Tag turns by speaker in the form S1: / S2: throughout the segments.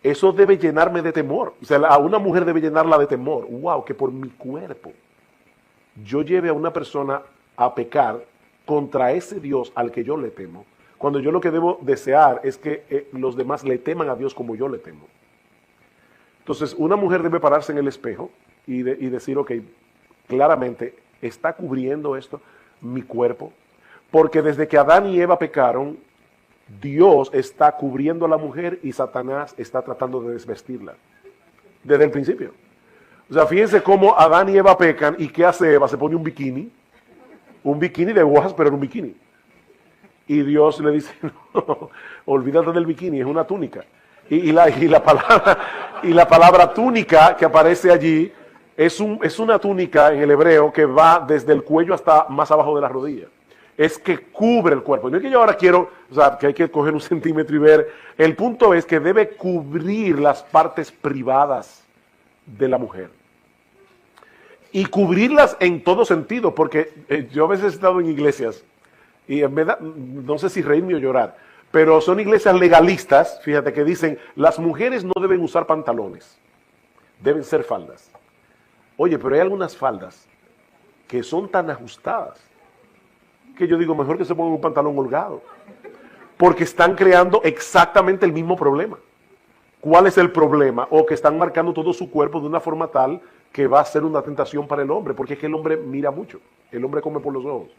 S1: eso debe llenarme de temor. O sea, a una mujer debe llenarla de temor. Wow, que por mi cuerpo yo lleve a una persona a pecar contra ese Dios al que yo le temo, cuando yo lo que debo desear es que los demás le teman a Dios como yo le temo. Entonces, una mujer debe pararse en el espejo y decir, ok, claramente, ¿está cubriendo esto mi cuerpo? Porque desde que Adán y Eva pecaron, Dios está cubriendo a la mujer y Satanás está tratando de desvestirla. Desde el principio. O sea, fíjense cómo Adán y Eva pecan y ¿qué hace Eva? Se pone un bikini de hojas, pero era un bikini. Y Dios le dice, no, olvídate del bikini, es una túnica. Y la palabra túnica que aparece allí es una túnica en el hebreo que va desde el cuello hasta más abajo de la rodilla. Es que cubre el cuerpo. No es que yo ahora quiero, o sea, que hay que coger un centímetro y ver. El punto es que debe cubrir las partes privadas de la mujer. Y cubrirlas en todo sentido, porque yo a veces he estado en iglesias y en verdad, no sé si reírme o llorar, pero son iglesias legalistas, fíjate, que dicen, las mujeres no deben usar pantalones, deben ser faldas. Oye, pero hay algunas faldas que son tan ajustadas que yo digo, mejor que se pongan un pantalón holgado, porque están creando exactamente el mismo problema. ¿Cuál es el problema? O que están marcando todo su cuerpo de una forma tal que va a ser una tentación para el hombre, porque es que el hombre mira mucho, el hombre come por los ojos.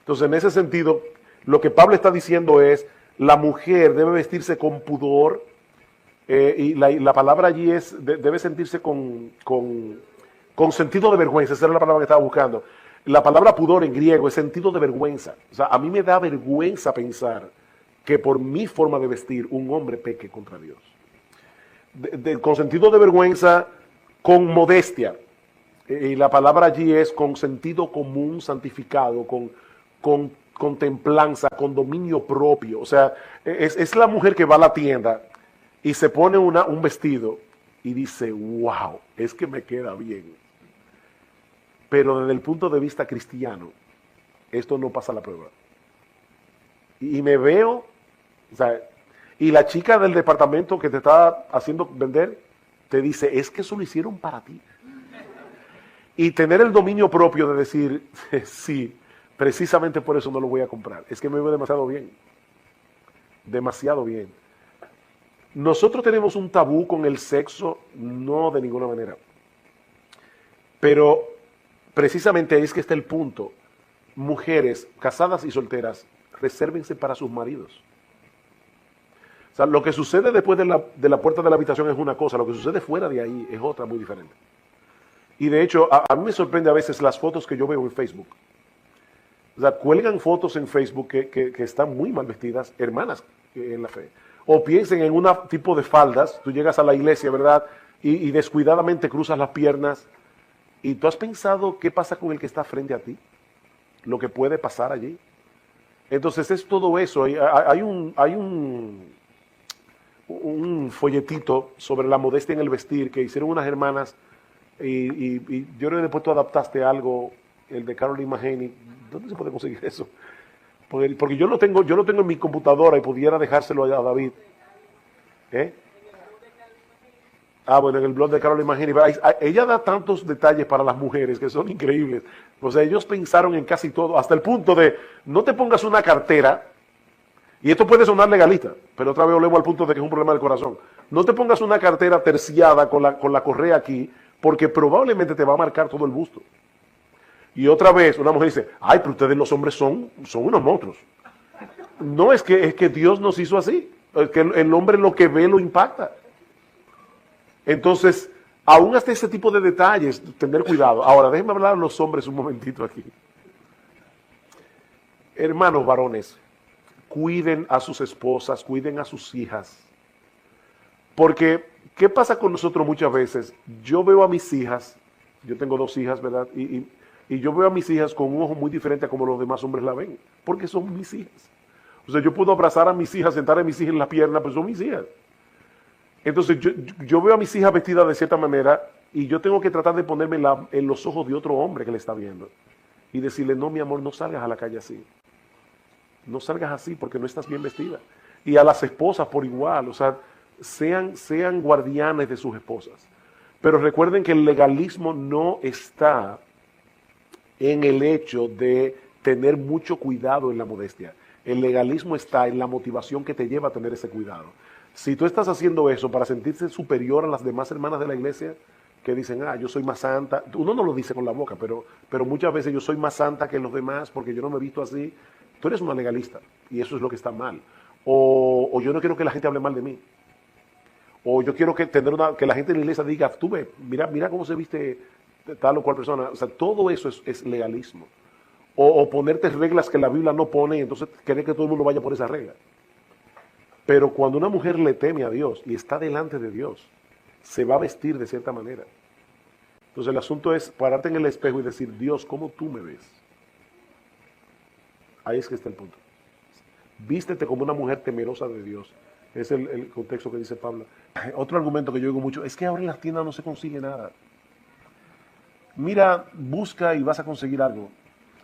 S1: Entonces, en ese sentido, lo que Pablo está diciendo es, la mujer debe vestirse con pudor, y la palabra allí es, debe sentirse con sentido de vergüenza, esa era la palabra que estaba buscando. La palabra pudor en griego es sentido de vergüenza. O sea, a mí me da vergüenza pensar que por mi forma de vestir un hombre peque contra Dios. Con sentido de vergüenza, con modestia. Y la palabra allí es con sentido común santificado, con templanza, con dominio propio. O sea, es la mujer que va a la tienda y se pone un vestido y dice, wow, es que me queda bien. Pero desde el punto de vista cristiano, esto no pasa la prueba. Y me veo, o sea, y la chica del departamento que te está haciendo vender, te dice, es que eso lo hicieron para ti. Y tener el dominio propio de decir, sí, precisamente por eso no lo voy a comprar. Es que me veo demasiado bien. Demasiado bien. Nosotros tenemos un tabú con el sexo, no de ninguna manera. Pero precisamente ahí es que está el punto. Mujeres casadas y solteras, resérvense para sus maridos. O sea, lo que sucede después de la puerta de la habitación es una cosa, lo que sucede fuera de ahí es otra muy diferente. Y de hecho, a mí me sorprende a veces las fotos que yo veo en Facebook. O sea, cuelgan fotos en Facebook que están muy mal vestidas, hermanas en la fe. O piensen en un tipo de faldas, tú llegas a la iglesia, ¿verdad? Y descuidadamente cruzas las piernas. ¿Y tú has pensado qué pasa con el que está frente a ti? Lo que puede pasar allí. Entonces es todo eso. Hay un folletito sobre la modestia en el vestir que hicieron unas hermanas y yo creo que después tú adaptaste algo, el de Caroline Mahaney. ¿Dónde se puede conseguir eso? Porque yo lo tengo en mi computadora y pudiera dejárselo a David. Bueno, en el blog de Caroline Mahaney. Ella da tantos detalles para las mujeres que son increíbles. O sea, ellos pensaron en casi todo, hasta el punto de, no te pongas una cartera, y esto puede sonar legalista, pero otra vez volvemos al punto de que es un problema del corazón. No te pongas una cartera terciada con la correa aquí, porque probablemente te va a marcar todo el busto. Y otra vez una mujer dice, ay, pero ustedes los hombres son unos monstruos. No, es que Dios nos hizo así. Es que el hombre lo que ve lo impacta. Entonces, aún hasta ese tipo de detalles, tener cuidado. Ahora, déjenme hablar a los hombres un momentito aquí. Hermanos varones, cuiden a sus esposas, cuiden a sus hijas. Porque, ¿qué pasa con nosotros muchas veces? Yo veo a mis hijas, yo tengo 2 hijas, ¿verdad? Y yo veo a mis hijas con un ojo muy diferente a como los demás hombres la ven, porque son mis hijas. O sea, yo puedo abrazar a mis hijas, sentar a mis hijas en la pierna, pero son mis hijas. Entonces, yo veo a mis hijas vestidas de cierta manera y yo tengo que tratar de ponerme en los ojos de otro hombre que le está viendo y decirle, no, mi amor, no salgas a la calle así. No salgas así porque no estás bien vestida. Y a las esposas por igual, o sea, sean guardianes de sus esposas. Pero recuerden que el legalismo no está en el hecho de tener mucho cuidado en la modestia. El legalismo está en la motivación que te lleva a tener ese cuidado. Si tú estás haciendo eso para sentirse superior a las demás hermanas de la iglesia, que dicen, yo soy más santa, uno no lo dice con la boca, pero muchas veces yo soy más santa que los demás porque yo no me he visto así, tú eres una legalista y eso es lo que está mal. O yo no quiero que la gente hable mal de mí. O yo quiero que la gente en la iglesia diga, tú ves, mira cómo se viste tal o cual persona. O sea, todo eso es legalismo. O ponerte reglas que la Biblia no pone y entonces querer que todo el mundo vaya por esa regla. Pero cuando una mujer le teme a Dios y está delante de Dios, se va a vestir de cierta manera. Entonces el asunto es pararte en el espejo y decir, Dios, ¿cómo tú me ves? Ahí es que está el punto. Vístete como una mujer temerosa de Dios. Es el contexto que dice Pablo. Otro argumento que yo digo mucho es que ahora en las tiendas no se consigue nada. Mira, busca y vas a conseguir algo.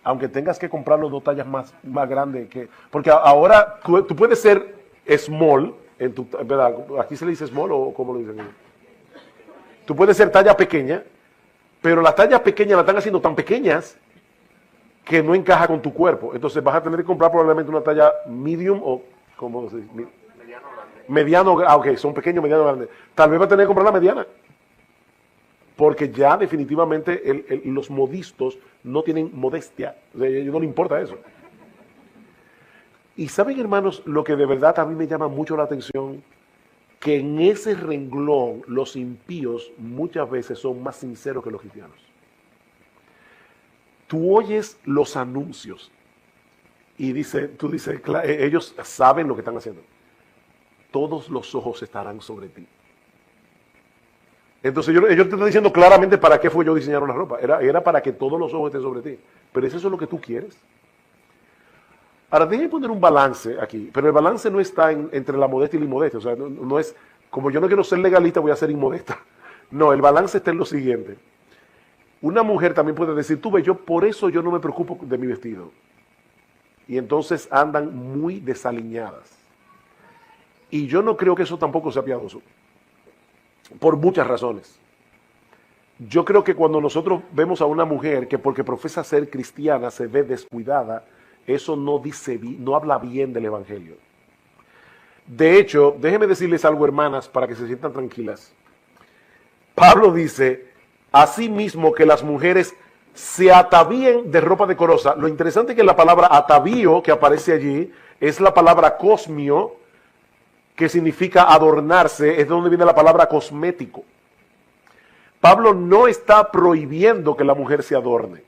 S1: Aunque tengas que comprarlo 2 tallas más grandes. Porque ahora tú puedes ser small, ¿verdad? Aquí se le dice small o ¿cómo lo dicen? Tú puedes ser talla pequeña, pero las tallas pequeñas las están haciendo tan pequeñas que no encaja con tu cuerpo. Entonces vas a tener que comprar probablemente una talla medium o, ¿cómo se dice? Mediano, ok, son pequeños, mediano, grande. Tal vez vas a tener que comprar la mediana. Porque ya definitivamente los modistos no tienen modestia. O sea, a ellos no les importa eso. Y saben, hermanos, lo que de verdad a mí me llama mucho la atención, que en ese renglón los impíos muchas veces son más sinceros que los cristianos. Tú oyes los anuncios y tú dices, ellos saben lo que están haciendo. Todos los ojos estarán sobre ti. Entonces ellos te están diciendo claramente para qué fue yo diseñaron la ropa. Era para que todos los ojos estén sobre ti. Pero ¿es eso lo que tú quieres? Ahora, déjenme poner un balance aquí. Pero el balance no está entre la modestia y la inmodestia. O sea, no es, como yo no quiero ser legalista, voy a ser inmodesta. No, el balance está en lo siguiente. Una mujer también puede decir, tú ves, por eso yo no me preocupo de mi vestido. Y entonces andan muy desaliñadas. Y yo no creo que eso tampoco sea piadoso. Por muchas razones. Yo creo que cuando nosotros vemos a una mujer que porque profesa ser cristiana se ve descuidada, eso no habla bien del evangelio. De hecho, déjenme decirles algo, hermanas, para que se sientan tranquilas. Pablo dice, asimismo que las mujeres se atavíen de ropa decorosa. Lo interesante es que la palabra atavío que aparece allí es la palabra cosmio, que significa adornarse, es de donde viene la palabra cosmético. Pablo no está prohibiendo que la mujer se adorne.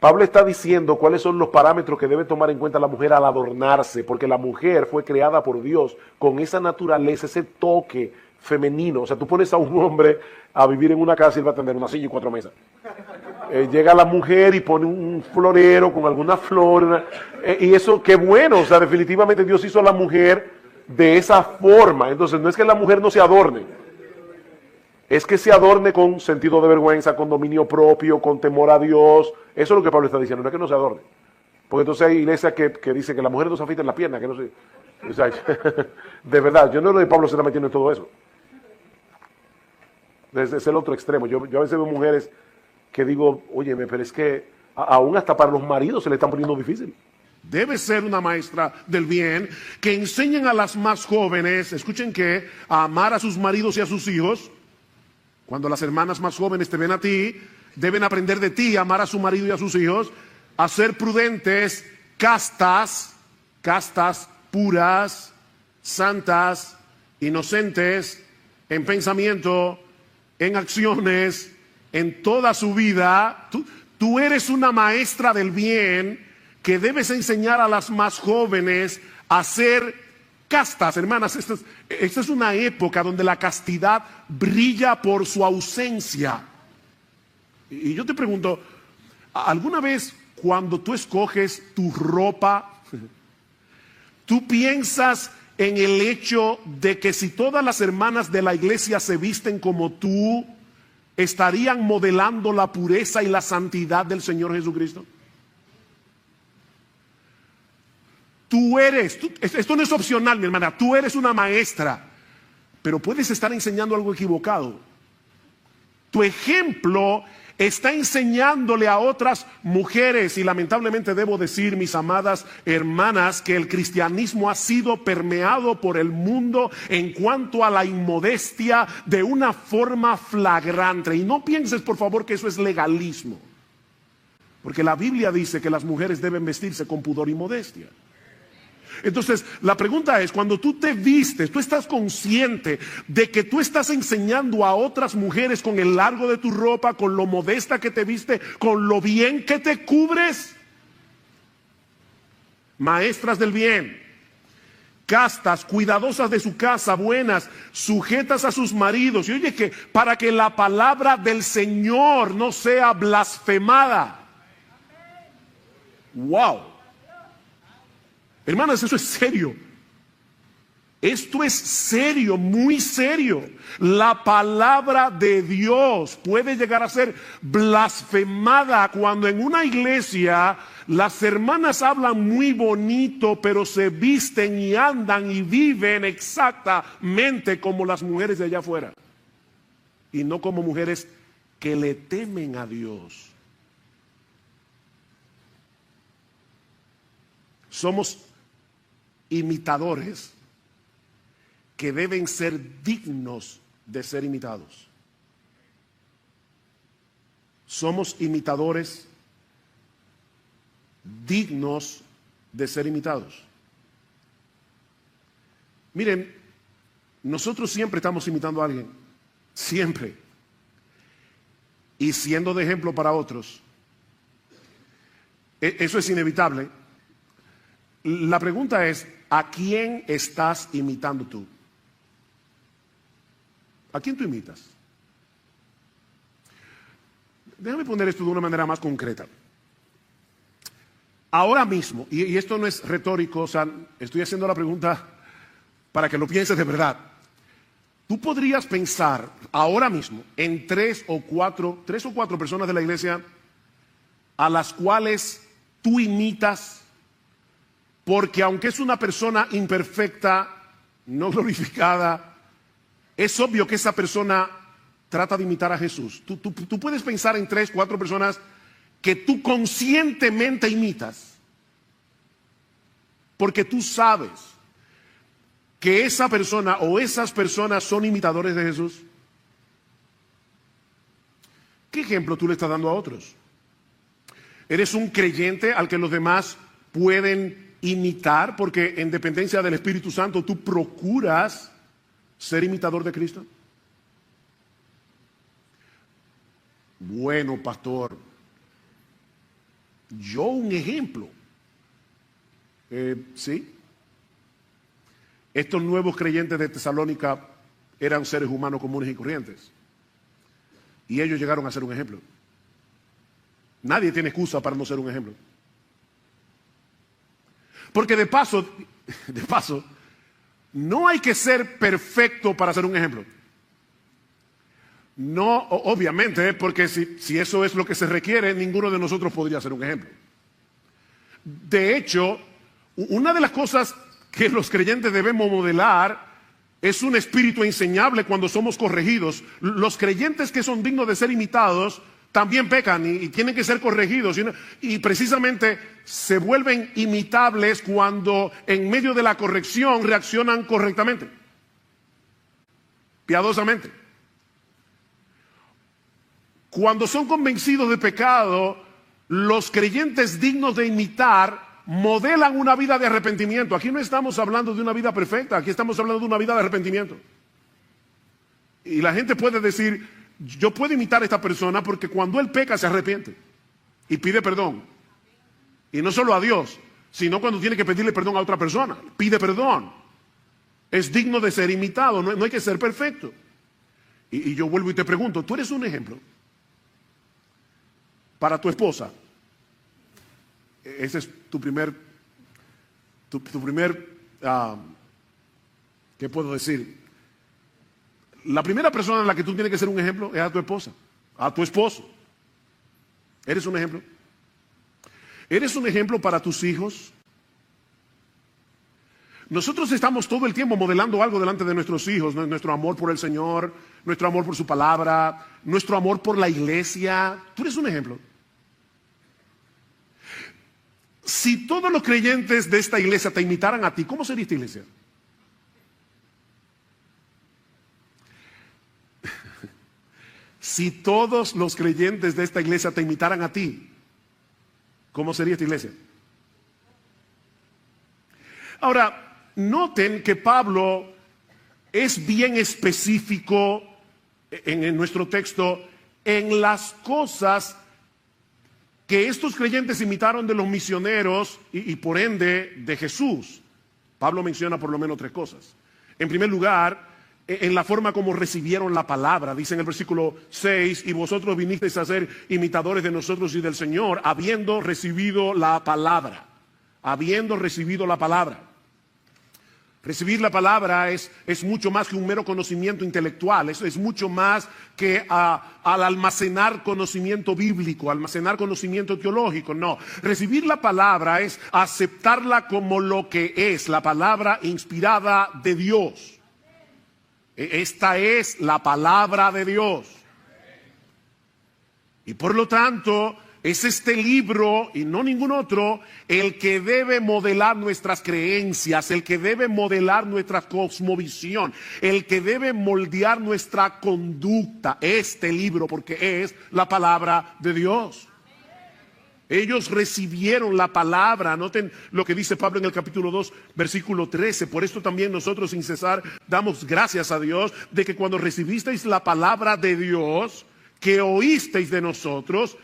S1: Pablo está diciendo cuáles son los parámetros que debe tomar en cuenta la mujer al adornarse, porque la mujer fue creada por Dios con esa naturaleza, ese toque femenino. O sea, tú pones a un hombre a vivir en una casa y va a tener una silla y 4 mesas. Llega la mujer y pone un florero con alguna flor, y eso, qué bueno. O sea, definitivamente Dios hizo a la mujer de esa forma. Entonces no es que la mujer no se adorne, es que se adorne con sentido de vergüenza, con dominio propio, con temor a Dios. Eso es lo que Pablo está diciendo, no es que no se adorne. Porque entonces hay iglesias que dicen que la mujer no se afeita en la pierna, que no se... O sea, de verdad, yo no lo de Pablo se está metiendo en todo eso. Es el otro extremo. Yo a veces veo mujeres que digo, oye, pero es que aún hasta para los maridos se le están poniendo difícil.
S2: Debe ser una maestra del bien que enseñen a las más jóvenes, escuchen que, a amar a sus maridos y a sus hijos. Cuando las hermanas más jóvenes te ven a ti, deben aprender de ti a amar a su marido y a sus hijos, a ser prudentes, castas, puras, santas, inocentes, en pensamiento, en acciones, en toda su vida. Tú eres una maestra del bien que debes enseñar a las más jóvenes a ser castas, hermanas. Esta es una época donde la castidad brilla por su ausencia. Y yo te pregunto, ¿alguna vez cuando tú escoges tu ropa, tú piensas en el hecho de que si todas las hermanas de la iglesia se visten como tú, estarían modelando la pureza y la santidad del Señor Jesucristo? Esto no es opcional, mi hermana, tú eres una maestra. pero puedes estar enseñando algo equivocado. Tu ejemplo está enseñándole a otras mujeres, y lamentablemente debo decir, mis amadas hermanas, que el cristianismo ha sido permeado por el mundo en cuanto a la inmodestia de una forma flagrante. Y no pienses, por favor, que eso es legalismo, porque la Biblia dice que las mujeres deben vestirse con pudor y modestia. Entonces, la pregunta es, cuando tú te vistes, tú estás consciente de que tú estás enseñando a otras mujeres con el largo de tu ropa, con lo modesta que te viste, con lo bien que te cubres. Maestras del bien, castas, cuidadosas de su casa, buenas, sujetas a sus maridos. Y oye, que para que la palabra del Señor no sea blasfemada. ¡Wow! Hermanas, eso es serio. Esto es serio, muy serio. La palabra de Dios puede llegar a ser blasfemada cuando en una iglesia las hermanas hablan muy bonito, pero se visten y andan y viven exactamente como las mujeres de allá afuera, y no como mujeres que le temen a Dios. Somos imitadores que deben ser dignos de ser imitados. Somos imitadores dignos de ser imitados. Miren, nosotros siempre estamos imitando a alguien, siempre, y siendo de ejemplo para otros. Eso es inevitable. La pregunta es, ¿a quién estás imitando tú? ¿A quién tú imitas? Déjame poner esto de una manera más concreta. Ahora mismo, y esto no es retórico, o sea, estoy haciendo la pregunta para que lo pienses de verdad. Tú podrías pensar ahora mismo en tres o cuatro personas de la iglesia a las cuales tú imitas, porque aunque es una persona imperfecta, no glorificada, es obvio que esa persona trata de imitar a Jesús. Tú puedes pensar en 3, 4 personas que tú conscientemente imitas, porque tú sabes que esa persona o esas personas son imitadores de Jesús. ¿Qué ejemplo tú le estás dando a otros? ¿Eres un creyente al que los demás pueden imitar, porque en dependencia del Espíritu Santo tú procuras ser imitador de Cristo? Bueno, pastor, yo un ejemplo. Sí. Estos nuevos creyentes de Tesalónica eran seres humanos comunes y corrientes, y ellos llegaron a ser un ejemplo. Nadie tiene excusa para no ser un ejemplo. Porque de paso, no hay que ser perfecto para ser un ejemplo. No, obviamente, porque si eso es lo que se requiere, ninguno de nosotros podría ser un ejemplo. De hecho, una de las cosas que los creyentes debemos modelar es un espíritu enseñable cuando somos corregidos. Los creyentes que son dignos de ser imitados también pecan y tienen que ser corregidos, y precisamente se vuelven imitables cuando en medio de la corrección reaccionan correctamente, piadosamente. Cuando son convencidos de pecado, los creyentes dignos de imitar modelan una vida de arrepentimiento. Aquí no estamos hablando de una vida perfecta, aquí estamos hablando de una vida de arrepentimiento. Y la gente puede decir, yo puedo imitar a esta persona porque cuando él peca se arrepiente y pide perdón. Y no solo a Dios, sino cuando tiene que pedirle perdón a otra persona. Pide perdón. Es digno de ser imitado, no hay que ser perfecto. Y yo vuelvo y te pregunto, ¿tú eres un ejemplo para tu esposa? Ese es tu primer, ¿qué puedo decir? La primera persona en la que tú tienes que ser un ejemplo es a tu esposa, a tu esposo. ¿Eres un ejemplo? ¿Eres un ejemplo para tus hijos? Nosotros estamos todo el tiempo modelando algo delante de nuestros hijos, nuestro amor por el Señor, nuestro amor por su palabra, nuestro amor por la iglesia. Tú eres un ejemplo. Si todos los creyentes de esta iglesia te imitaran a ti, ¿cómo sería esta iglesia? Si todos los creyentes de esta iglesia te imitaran a ti, ¿cómo sería esta iglesia? Ahora, noten que Pablo es bien específico en nuestro texto en las cosas que estos creyentes imitaron de los misioneros y por ende de Jesús. Pablo menciona por lo menos 3 cosas. En primer lugar, en la forma como recibieron la palabra. Dice en el versículo 6, y vosotros vinisteis a ser imitadores de nosotros y del Señor, habiendo recibido la palabra. Habiendo recibido la palabra. Recibir la palabra es mucho más que un mero conocimiento intelectual, es mucho más que al almacenar conocimiento bíblico, almacenar conocimiento teológico. No, recibir la palabra es aceptarla como lo que es, la palabra inspirada de Dios. Esta es la palabra de Dios. Y por lo tanto, es este libro y no ningún otro el que debe modelar nuestras creencias, el que debe modelar nuestra cosmovisión, el que debe moldear nuestra conducta. Este libro, porque es la palabra de Dios. Ellos recibieron la palabra. Noten lo que dice Pablo en el capítulo 2, versículo 13. Por esto también nosotros sin cesar damos gracias a Dios de que cuando recibisteis la palabra de Dios, que oísteis de nosotros,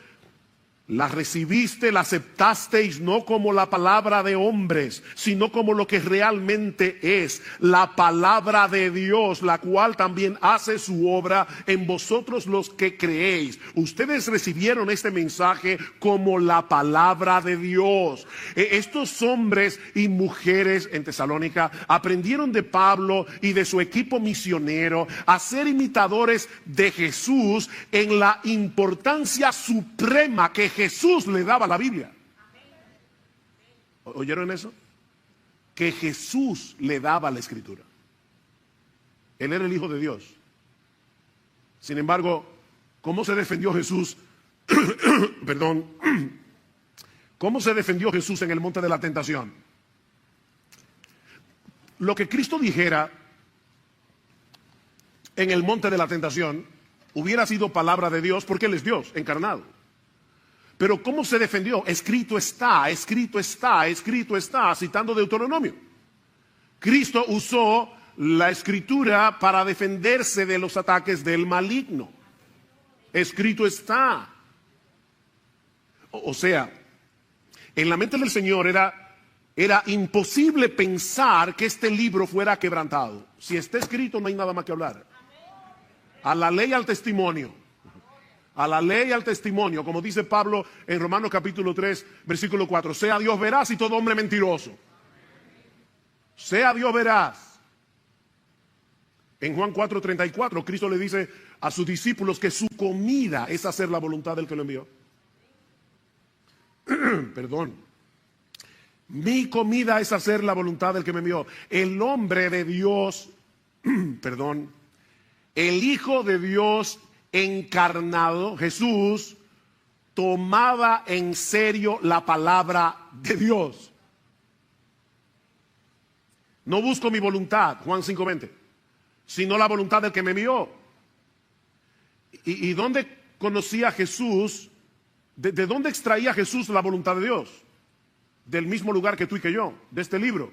S2: la recibiste, la aceptasteis no como la palabra de hombres, sino como lo que realmente es, la palabra de Dios, la cual también hace su obra en vosotros los que creéis. Ustedes recibieron este mensaje como la palabra de Dios. Estos hombres y mujeres en Tesalónica aprendieron de Pablo y de su equipo misionero a ser imitadores de Jesús en la importancia suprema que Jesús le daba a la Biblia. ¿Oyeron eso? Que Jesús le daba la Escritura. Él era el Hijo de Dios. Sin embargo, ¿cómo se defendió Jesús? Perdón. ¿Cómo se defendió Jesús en el monte de la tentación? Lo que Cristo dijera en el monte de la tentación hubiera sido palabra de Dios, porque Él es Dios encarnado. Pero ¿cómo se defendió? Escrito está, escrito está, escrito está, citando Deuteronomio. Cristo usó la escritura para defenderse de los ataques del maligno. Escrito está. O sea, en la mente del Señor era imposible pensar que este libro fuera quebrantado. Si está escrito no hay nada más que hablar. A la ley, al testimonio. A la ley, al testimonio, como dice Pablo en Romanos capítulo 3, versículo 4. Sea Dios veraz y todo hombre mentiroso. Sea Dios veraz. En Juan 4:34, Cristo le dice a sus discípulos que su comida es hacer la voluntad del que lo envió. Perdón. Mi comida es hacer la voluntad del que me envió. El hombre de Dios, perdón, el Hijo de Dios encarnado, Jesús, tomaba en serio la palabra de Dios. No busco mi voluntad, Juan 5:20, sino la voluntad del que me envió. ¿Y dónde conocía Jesús? ¿De dónde extraía Jesús la voluntad de Dios? Del mismo lugar que tú y que yo, de este libro.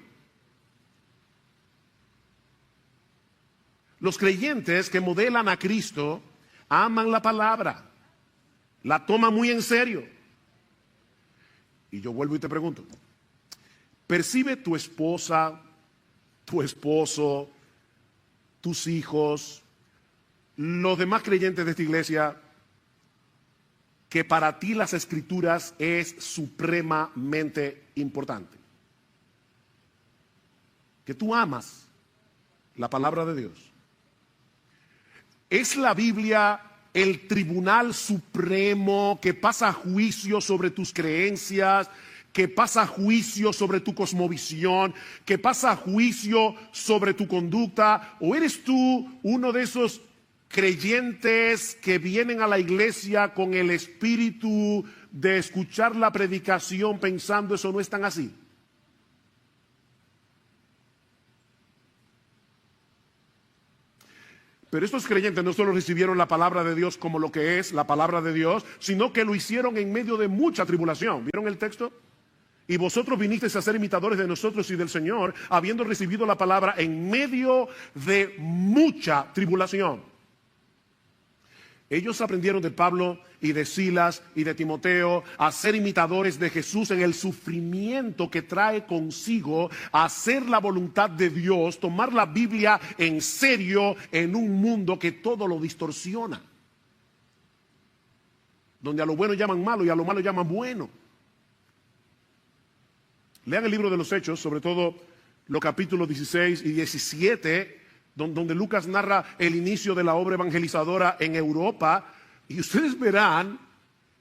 S2: Los creyentes que modelan a Cristo aman la palabra, la toman muy en serio. Y yo vuelvo y te pregunto, ¿percibe tu esposa, tu esposo, tus hijos, los demás creyentes de esta iglesia, que para ti las escrituras es supremamente importante? Que tú amas la palabra de Dios. ¿Es la Biblia el tribunal supremo que pasa juicio sobre tus creencias, que pasa juicio sobre tu cosmovisión, que pasa juicio sobre tu conducta? ¿O eres tú uno de esos creyentes que vienen a la iglesia con el espíritu de escuchar la predicación pensando eso no es tan así? Pero estos creyentes no solo recibieron la palabra de Dios como lo que es la palabra de Dios, sino que lo hicieron en medio de mucha tribulación. ¿Vieron el texto? Y vosotros vinisteis a ser imitadores de nosotros y del Señor, habiendo recibido la palabra en medio de mucha tribulación. Ellos aprendieron de Pablo y de Silas y de Timoteo a ser imitadores de Jesús en el sufrimiento que trae consigo hacer la voluntad de Dios, tomar la Biblia en serio en un mundo que todo lo distorsiona. Donde a lo bueno llaman malo y a lo malo llaman bueno. Lean el libro de los Hechos, sobre todo los capítulos 16 y 17, donde Lucas narra el inicio de la obra evangelizadora en Europa, y ustedes verán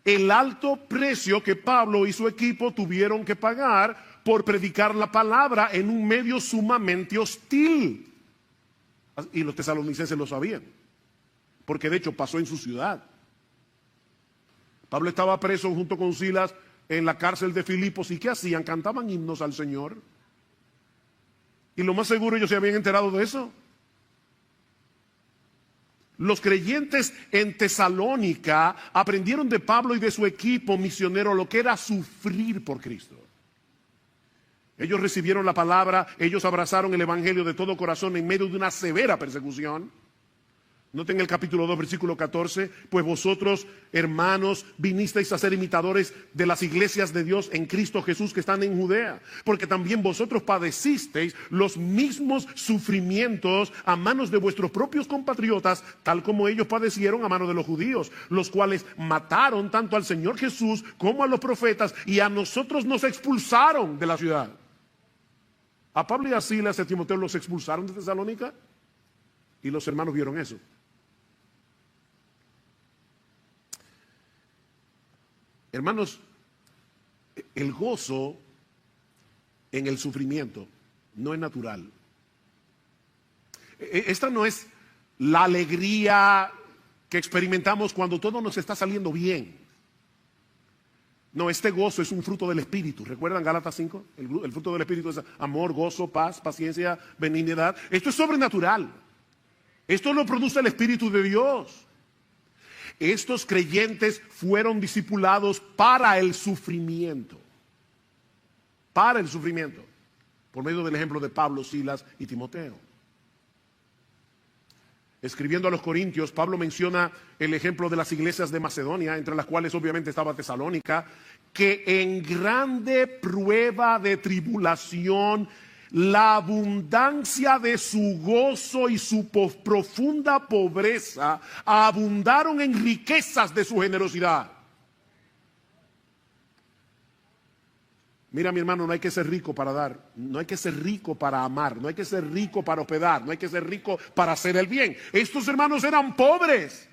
S2: el alto precio que Pablo y su equipo tuvieron que pagar por predicar la palabra en un medio sumamente hostil. Y los tesalonicenses lo sabían, porque de hecho pasó en su ciudad. Pablo estaba preso junto con Silas en la cárcel de Filipos, ¿y qué hacían? Cantaban himnos al Señor. Y lo más seguro ellos se habían enterado de eso. Los creyentes en Tesalónica aprendieron de Pablo y de su equipo misionero lo que era sufrir por Cristo. Ellos recibieron la palabra, ellos abrazaron el evangelio de todo corazón en medio de una severa persecución. Noten el capítulo 2, versículo 14, pues vosotros, hermanos, vinisteis a ser imitadores de las iglesias de Dios en Cristo Jesús que están en Judea, porque también vosotros padecisteis los mismos sufrimientos a manos de vuestros propios compatriotas, tal como ellos padecieron a manos de los judíos, los cuales mataron tanto al Señor Jesús como a los profetas, y a nosotros nos expulsaron de la ciudad. A Pablo y a Silas y a Timoteo los expulsaron de Tesalónica, y los hermanos vieron eso. Hermanos, el gozo en el sufrimiento no es natural. Esta no es la alegría que experimentamos cuando todo nos está saliendo bien. No, este gozo es un fruto del Espíritu. ¿Recuerdan Gálatas 5? El fruto del Espíritu es amor, gozo, paz, paciencia, benignidad. Esto es sobrenatural. Esto lo produce el Espíritu de Dios. Estos creyentes fueron discipulados para el sufrimiento. Para el sufrimiento. Por medio del ejemplo de Pablo, Silas y Timoteo. Escribiendo a los Corintios, Pablo menciona el ejemplo de las iglesias de Macedonia, entre las cuales obviamente estaba Tesalónica, que en grande prueba de tribulación, la abundancia de su gozo y su profunda pobreza abundaron en riquezas de su generosidad. Mira, mi hermano, no hay que ser rico para dar, no hay que ser rico para amar, no hay que ser rico para hospedar, no hay que ser rico para hacer el bien. Estos hermanos eran pobres.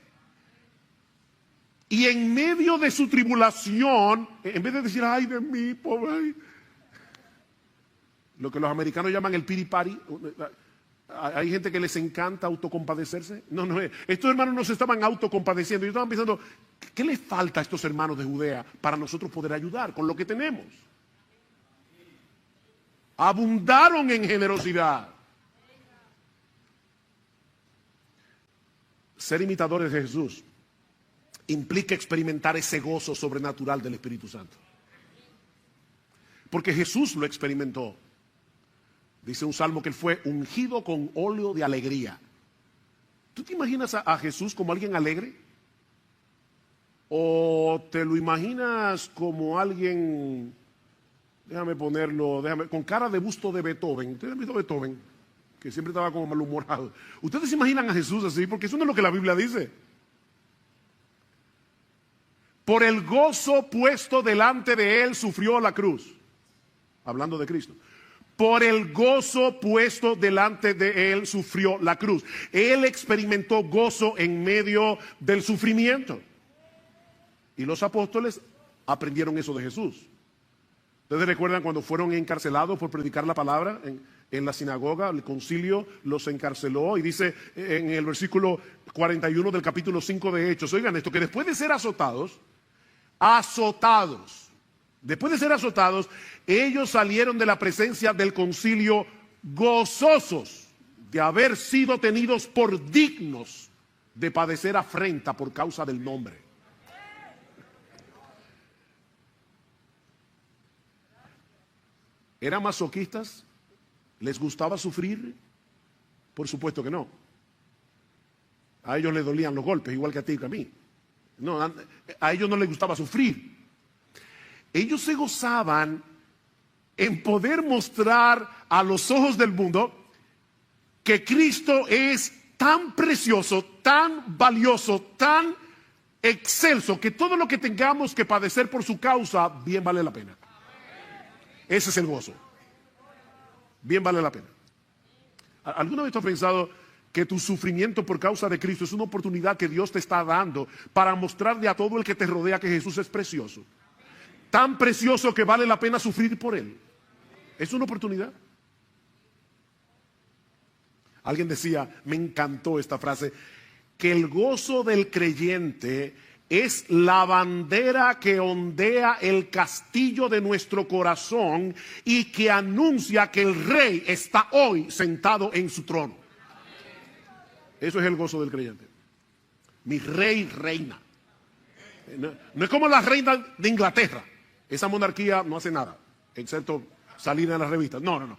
S2: Y en medio de su tribulación, en vez de decir, ay de mí, pobre, lo que los americanos llaman el pity party, hay gente que les encanta autocompadecerse. No, estos hermanos no se estaban autocompadeciendo, ellos estaban pensando, ¿qué les falta a estos hermanos de Judea para nosotros poder ayudar con lo que tenemos? Abundaron en generosidad. Ser imitadores de Jesús implica experimentar ese gozo sobrenatural del Espíritu Santo. Porque Jesús lo experimentó. Dice un salmo que él fue ungido con óleo de alegría. ¿Tú te imaginas a Jesús como alguien alegre? ¿O te lo imaginas como alguien, déjame ponerlo, con cara de busto de Beethoven? ¿Ustedes han visto Beethoven? Que siempre estaba como malhumorado. ¿Ustedes se imaginan a Jesús así? Porque eso no es lo que la Biblia dice. Por el gozo puesto delante de él sufrió la cruz. Hablando de Cristo. Por el gozo puesto delante de él sufrió la cruz. Él experimentó gozo en medio del sufrimiento. Y los apóstoles aprendieron eso de Jesús. ¿Ustedes recuerdan cuando fueron encarcelados por predicar la palabra en la sinagoga? El concilio los encarceló y dice en el versículo 41 del capítulo 5 de Hechos, oigan esto, que después de ser azotados, después de ser azotados, ellos salieron de la presencia del concilio gozosos de haber sido tenidos por dignos de padecer afrenta por causa del nombre. ¿Eran masoquistas? ¿Les gustaba sufrir? Por supuesto que no. A ellos les dolían los golpes, igual que a ti y que a mí. No, a ellos no les gustaba sufrir. Ellos se gozaban en poder mostrar a los ojos del mundo que Cristo es tan precioso, tan valioso, tan excelso, que todo lo que tengamos que padecer por su causa, bien vale la pena. Ese es el gozo. Bien vale la pena. ¿Alguna vez tú has pensado que tu sufrimiento por causa de Cristo es una oportunidad que Dios te está dando para mostrarle a todo el que te rodea que Jesús es precioso? Tan precioso que vale la pena sufrir por Él. Es una oportunidad. Alguien decía, me encantó esta frase, que el gozo del creyente es la bandera que ondea el castillo de nuestro corazón y que anuncia que el Rey está hoy sentado en su trono. Eso es el gozo del creyente. Mi Rey reina. No es como la reina de Inglaterra. Esa monarquía no hace nada, excepto salir en las revistas. No.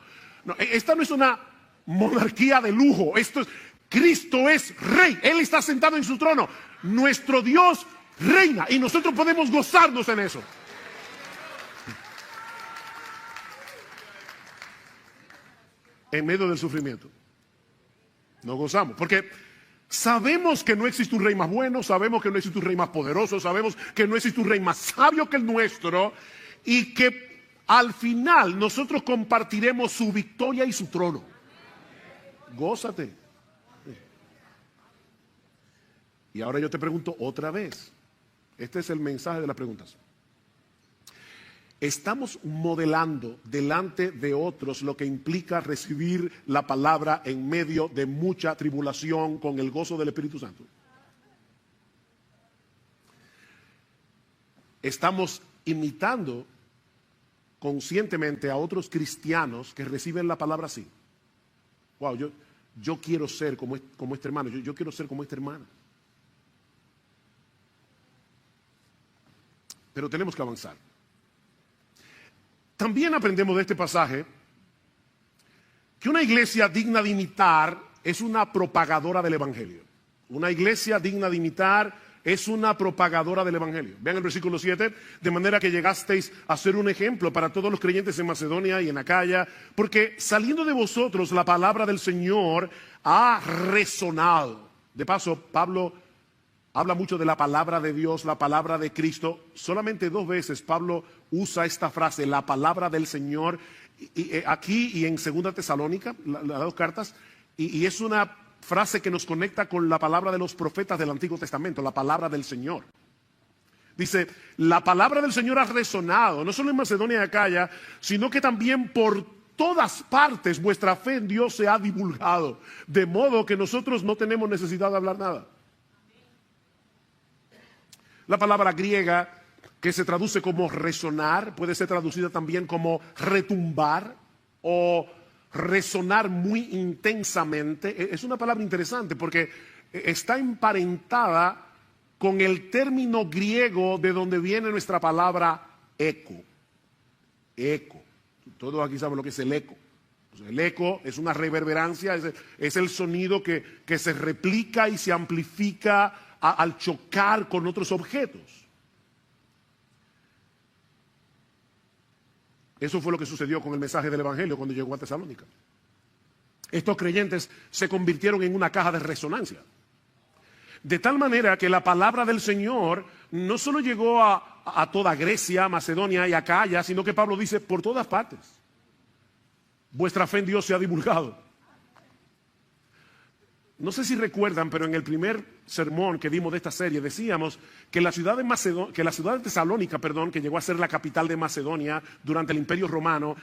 S2: Esta no es una monarquía de lujo. Cristo es Rey. Él está sentado en su trono. Nuestro Dios reina y nosotros podemos gozarnos en eso. En medio del sufrimiento nos gozamos, porque sabemos que no existe un rey más bueno, sabemos que no existe un rey más poderoso, sabemos que no existe un rey más sabio que el nuestro y que al final nosotros compartiremos su victoria y su trono. Gózate. Y ahora yo te pregunto otra vez. Este es el mensaje de las preguntas. Estamos modelando delante de otros lo que implica recibir la palabra en medio de mucha tribulación con el gozo del Espíritu Santo. Estamos imitando conscientemente a otros cristianos que reciben la palabra así. Wow, yo quiero ser como este hermano, yo quiero ser como esta hermana. Pero tenemos que avanzar. También aprendemos de este pasaje que una iglesia digna de imitar es una propagadora del Evangelio. Una iglesia digna de imitar es una propagadora del Evangelio. Vean el versículo 7, de manera que llegasteis a ser un ejemplo para todos los creyentes en Macedonia y en Acaya, porque saliendo de vosotros la palabra del Señor ha resonado. De paso, Pablo habla mucho de la palabra de Dios, la palabra de Cristo. Solamente 2 veces Pablo usa esta frase, la palabra del Señor, aquí y en 2 Tesalónica, las 2 cartas, y es una frase que nos conecta con la palabra de los profetas del Antiguo Testamento, la palabra del Señor. Dice, la palabra del Señor ha resonado, no solo en Macedonia y Acaya, sino que también por todas partes vuestra fe en Dios se ha divulgado, de modo que nosotros no tenemos necesidad de hablar nada. La palabra griega que se traduce como resonar puede ser traducida también como retumbar o resonar muy intensamente. Es una palabra interesante porque está emparentada con el término griego de donde viene nuestra palabra eco. Eco. Todos aquí saben lo que es el eco. El eco es una reverberancia, es el sonido que se replica y se amplifica al chocar con otros objetos. Eso fue lo que sucedió con el mensaje del Evangelio cuando llegó a Tesalónica. Estos creyentes se convirtieron en una caja de resonancia. De tal manera que la palabra del Señor no solo llegó a toda Grecia, Macedonia y Acaya, sino que Pablo dice por todas partes. Vuestra fe en Dios se ha divulgado. No sé si recuerdan, pero en el primer sermón que dimos de esta serie decíamos que la ciudad de Tesalónica, que llegó a ser la capital de Macedonia durante el Imperio Romano,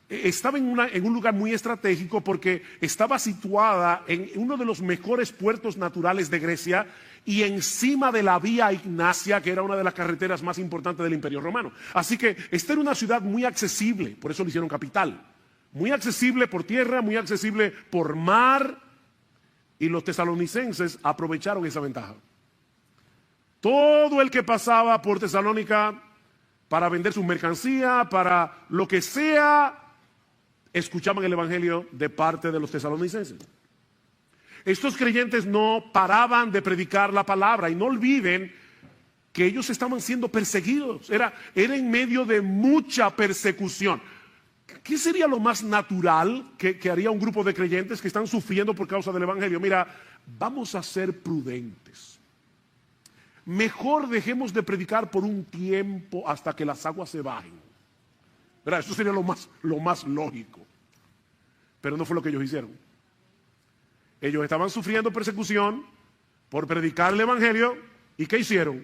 S2: estaba en un lugar muy estratégico porque estaba situada en uno de los mejores puertos naturales de Grecia y encima de la Vía Ignacia, que era una de las carreteras más importantes del Imperio Romano. Así que esta era una ciudad muy accesible, por eso le hicieron capital. Muy accesible por tierra, muy accesible por mar. Y los tesalonicenses aprovecharon esa ventaja. Todo el que pasaba por Tesalónica para vender su mercancía, para lo que sea, escuchaban el evangelio de parte de los tesalonicenses. Estos creyentes no paraban de predicar la palabra, y no olviden que ellos estaban siendo perseguidos. Era en medio de mucha persecución. ¿Qué sería lo más natural que haría un grupo de creyentes que están sufriendo por causa del evangelio? Mira, vamos a ser prudentes. Mejor dejemos de predicar por un tiempo hasta que las aguas se bajen. ¿Verdad? Eso sería lo más lógico. Pero no fue lo que ellos hicieron. Ellos estaban sufriendo persecución por predicar el evangelio. ¿Y qué hicieron?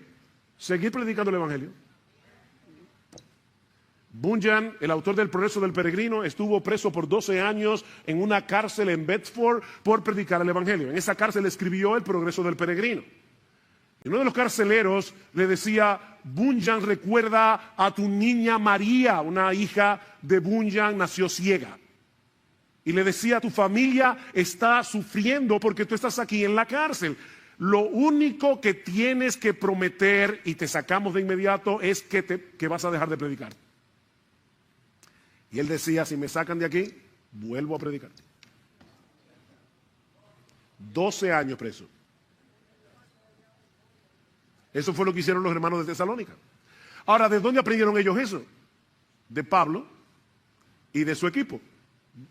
S2: Seguir predicando el evangelio. Bunyan, el autor del Progreso del Peregrino, estuvo preso por 12 años en una cárcel en Bedford por predicar el evangelio. En esa cárcel escribió el Progreso del Peregrino. Y uno de los carceleros le decía: Bunyan, recuerda a tu niña María, una hija de Bunyan, nació ciega. Y le decía: tu familia está sufriendo porque tú estás aquí en la cárcel. Lo único que tienes que prometer, y te sacamos de inmediato, es que vas a dejar de predicar. Y él decía: si me sacan de aquí, vuelvo a predicar. 12 años preso. Eso fue lo que hicieron los hermanos de Tesalónica. Ahora, ¿de dónde aprendieron ellos eso? De Pablo y de su equipo.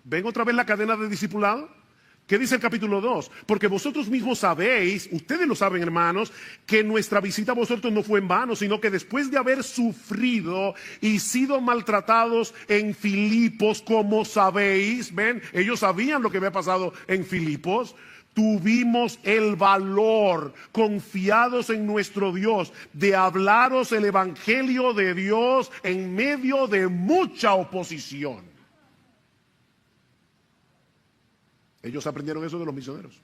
S2: ¿Ven otra vez la cadena de discipulado? ¿Qué dice el capítulo 2? Porque vosotros mismos sabéis, ustedes lo saben, hermanos, que nuestra visita a vosotros no fue en vano, sino que después de haber sufrido y sido maltratados en Filipos, como sabéis, ven, ellos sabían lo que había pasado en Filipos, tuvimos el valor, confiados en nuestro Dios, de hablaros el evangelio de Dios en medio de mucha oposición. Ellos aprendieron eso de los misioneros.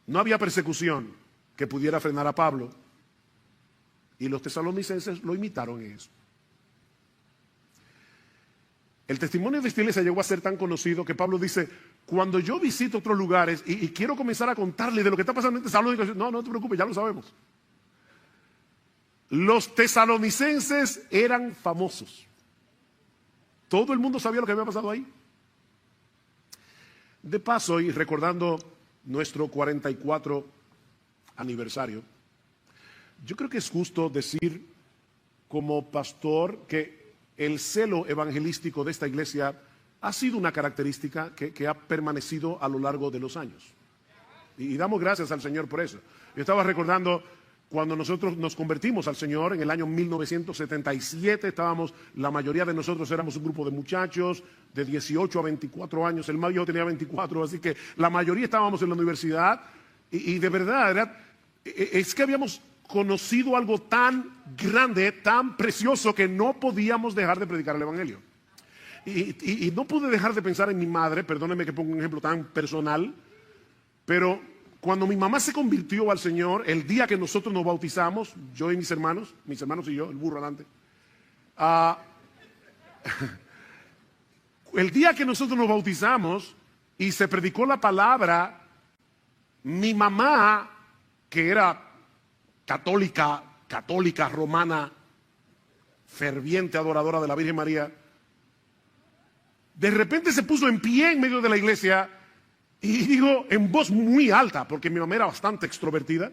S2: No había persecución que pudiera frenar a Pablo, y los tesalonicenses lo imitaron en eso. El testimonio de esta iglesia llegó a ser tan conocido que Pablo dice: cuando yo visito otros lugares y quiero comenzar a contarles de lo que está pasando en Tesalónica, no te preocupes, ya lo sabemos. Los tesalonicenses eran famosos. Todo el mundo sabía lo que había pasado ahí. De paso, y recordando nuestro 44 aniversario, yo creo que es justo decir como pastor que el celo evangelístico de esta iglesia ha sido una característica que ha permanecido a lo largo de los años. Y damos gracias al Señor por eso. Yo estaba recordando cuando nosotros nos convertimos al Señor en el año 1977, la mayoría de nosotros éramos un grupo de muchachos de 18 a 24 años, el más viejo tenía 24, así que la mayoría estábamos en la universidad y de verdad es que habíamos conocido algo tan grande, tan precioso, que no podíamos dejar de predicar el evangelio. Y no pude dejar de pensar en mi madre, perdónenme que ponga un ejemplo tan personal, pero cuando mi mamá se convirtió al Señor, el día que nosotros nos bautizamos, yo y mis hermanos y yo, el burro adelante, el día que nosotros nos bautizamos y se predicó la palabra, mi mamá, que era católica romana, ferviente adoradora de la Virgen María, de repente se puso en pie en medio de la iglesia y dijo en voz muy alta, porque mi mamá era bastante extrovertida: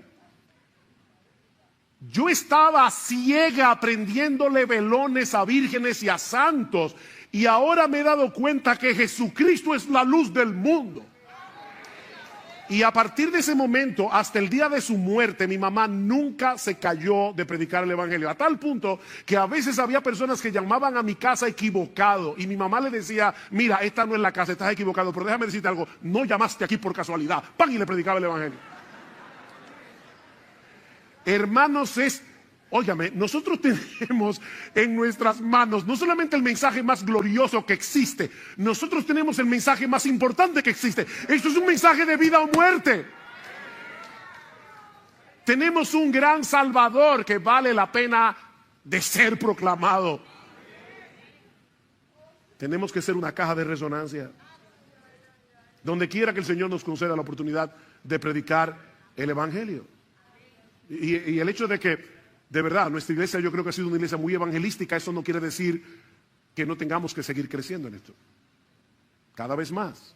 S2: yo estaba ciega aprendiéndole velones a vírgenes y a santos, y ahora me he dado cuenta que Jesucristo es la luz del mundo. Y a partir de ese momento, hasta el día de su muerte, mi mamá nunca se calló de predicar el evangelio. A tal punto que a veces había personas que llamaban a mi casa equivocado. Y mi mamá le decía, mira, esta no es la casa, estás equivocado. Pero déjame decirte algo, no llamaste aquí por casualidad. ¡Pam! Y le predicaba el evangelio. Hermanos, óigame, nosotros tenemos en nuestras manos no solamente el mensaje más glorioso que existe, nosotros tenemos el mensaje más importante que existe. Esto es un mensaje de vida o muerte. Tenemos un gran Salvador que vale la pena de ser proclamado. Tenemos que ser una caja de resonancia. Donde quiera que el Señor nos conceda la oportunidad de predicar el evangelio. Y el hecho de que, de verdad, nuestra iglesia yo creo que ha sido una iglesia muy evangelística, eso no quiere decir que no tengamos que seguir creciendo en esto. Cada vez más.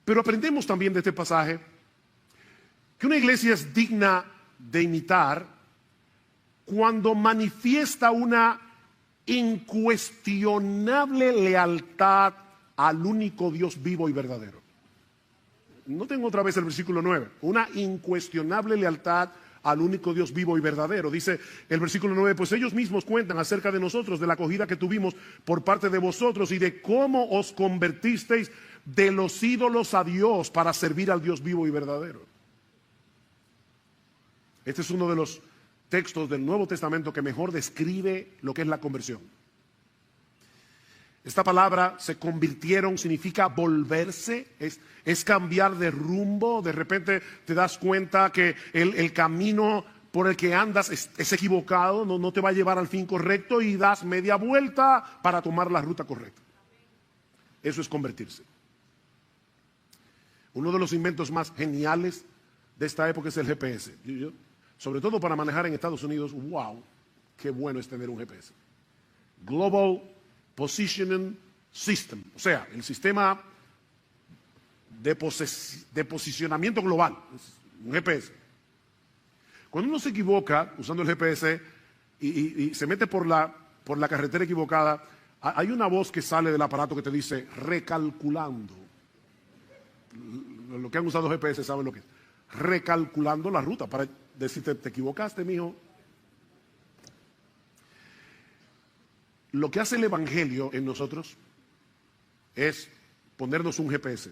S2: Pero aprendemos también de este pasaje que una iglesia es digna de imitar cuando manifiesta una incuestionable lealtad al único Dios vivo y verdadero. No tengo otra vez el versículo 9. Una incuestionable lealtad al único Dios vivo y verdadero. Dice el versículo 9, pues ellos mismos cuentan acerca de nosotros, de la acogida que tuvimos por parte de vosotros y de cómo os convertisteis de los ídolos a Dios para servir al Dios vivo y verdadero. Este es uno de los textos del Nuevo Testamento que mejor describe lo que es la conversión. Esta palabra, se convirtieron, significa volverse, es cambiar de rumbo. De repente te das cuenta que el camino por el que andas es equivocado, no te va a llevar al fin correcto y das media vuelta para tomar la ruta correcta. Eso es convertirse. Uno de los inventos más geniales de esta época es el GPS. Sobre todo para manejar en Estados Unidos, wow, qué bueno es tener un GPS. Global Positioning System, o sea, el sistema de posicionamiento global, un GPS. Cuando uno se equivoca usando el GPS y se mete por la carretera equivocada, hay una voz que sale del aparato que te dice recalculando. Los que han usado GPS saben lo que es. Recalculando la ruta para decirte, te equivocaste, mijo. Lo que hace el evangelio en nosotros es ponernos un GPS.